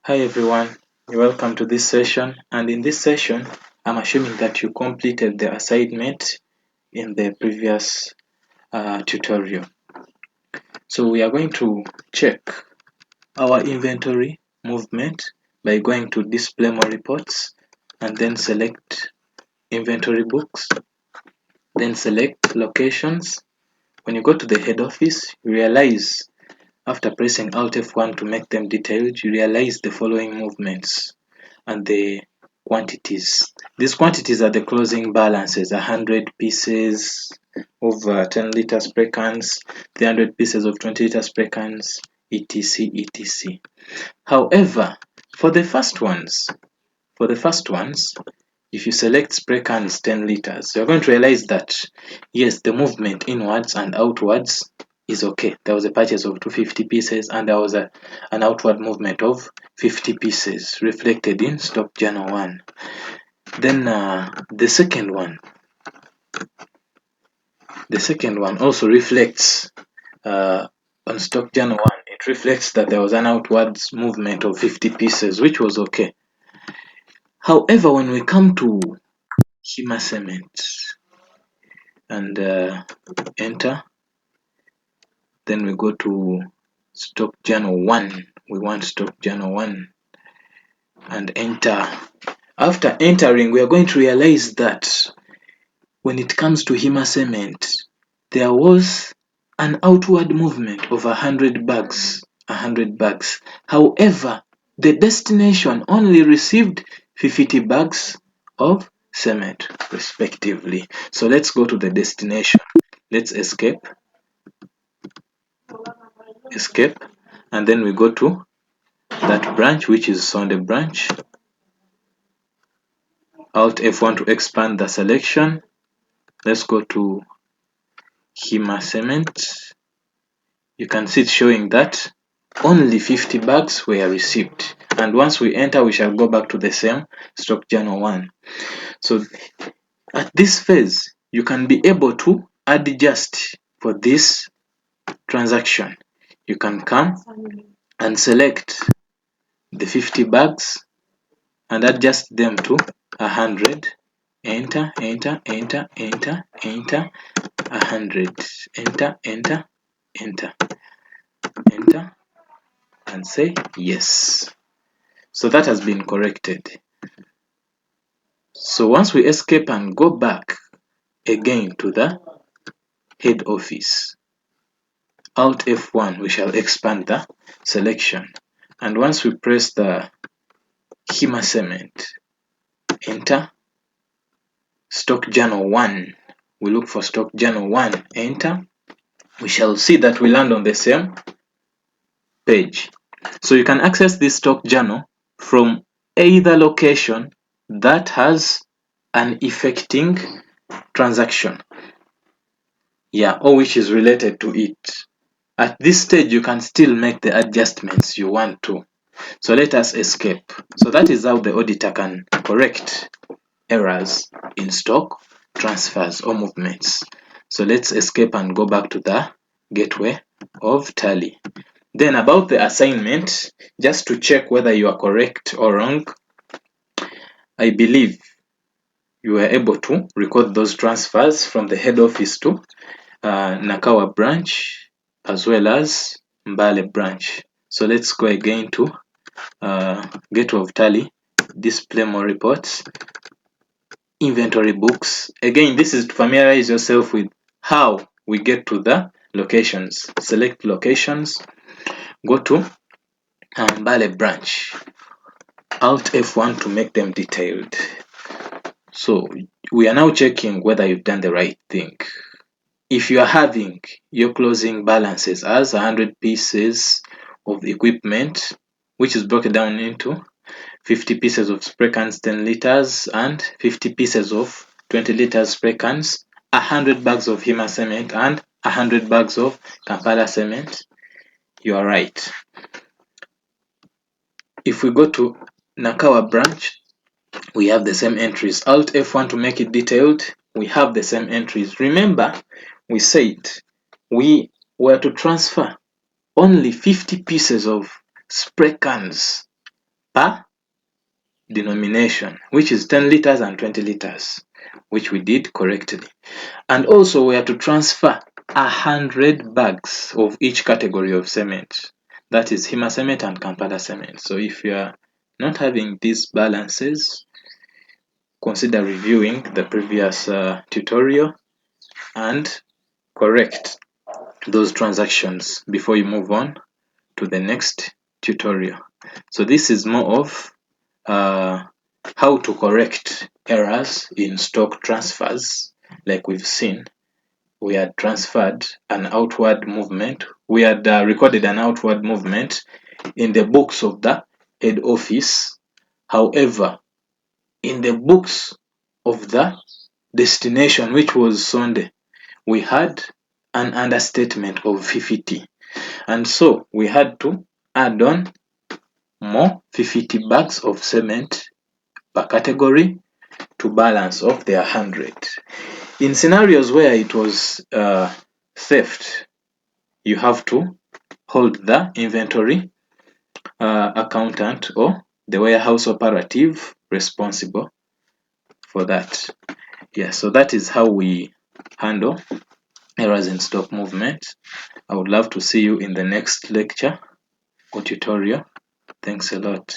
Hi everyone, welcome to this session, and in this session I'm assuming that you completed the assignment in the previous tutorial. So we are going to check our inventory movement by going to display more reports and then select inventory books, then select locations. When you go to the head office, you realize after pressing Alt F1 to make them detailed, you realize the following movements and the quantities. These quantities are the closing balances: 100 pieces of 10 liters per cans, 300 pieces of 20 liters per cans, etc. etc. However, for the first ones, if you select spray cans 10 liters, you're going to realize that yes, the movement inwards and outwards is okay. There was a purchase of 250 pieces and there was an outward movement of 50 pieces reflected in stock journal 1. Then the second one also reflects on stock journal 1. It reflects that there was an outwards movement of 50 pieces, which was okay. However, when we come to Hima Cement and enter, then we go to stock journal 1. We want stock journal 1 and enter. After entering, we are going to realize that when it comes to Hima Cement, there was an outward movement of 100 bags. However, the destination only received 50 bags of cement respectively. So let's go to the destination. Let's escape, and then we go to that branch, which is Sonde branch. Alt F1 to expand the selection. Let's go to Hima Cement. You can see it showing that only 50 bags were received, and once we enter we shall go back to the same stock journal 1. So at this phase you can be able to adjust for this transaction. You can come and select the 50 bags and adjust them to 100. Enter, 100, enter, and say yes. So that has been corrected. So once we escape and go back again to the head office, Alt F1, we shall expand the selection. And once we press the Hima Cement, enter, stock journal 1, we look for stock journal 1, enter, we shall see that we land on the same page. So you can access this stock journal from either location that has an effecting transaction, or which is related to it. At this stage you can still make the adjustments you want to. So let us escape. So that is how the auditor can correct errors in stock transfers or movements. So let's escape and go back to the gateway of Tally. Then about the assignment, just to check whether you are correct or wrong, I believe you were able to record those transfers from the head office to Nakawa branch as well as Mbale branch. So let's go again to Gateway of Tally, display more reports, inventory books. Again, this is to familiarize yourself with how we get to the locations. Select locations, go to Mbale branch, Alt F1 to make them detailed. So we are now checking whether you've done the right thing. If you are having your closing balances as 100 pieces of equipment, which is broken down into 50 pieces of spray cans 10 liters and 50 pieces of 20 liters spray cans, 100 bags of Hima cement and 100 bags of Kampala cement, you are right. If we go to Nakawa branch, we have the same entries. Alt F1 to make it detailed, we have the same entries. Remember, we said we were to transfer only 50 pieces of spray cans per denomination, which is 10 liters and 20 liters, which we did correctly. And also we are to transfer 100 bags of each category of cement, that is Hima cement and Kampala cement. So if you are not having these balances, consider reviewing the previous tutorial and correct those transactions before you move on to the next tutorial. So this is more of how to correct errors in stock transfers. Like we've seen, we had transferred an outward movement, we had recorded an outward movement in the books of the head office. However, in the books of the destination, which was Sonde, we had an understatement of 50, and so we had to add on more 50 bags of cement per category to balance off their 100. In scenarios where it was theft, you have to hold the inventory accountant or the warehouse operative responsible for that. Yeah, so that is how we handle errors in stock movement. I would love to see you in the next lecture or tutorial. Thanks a lot.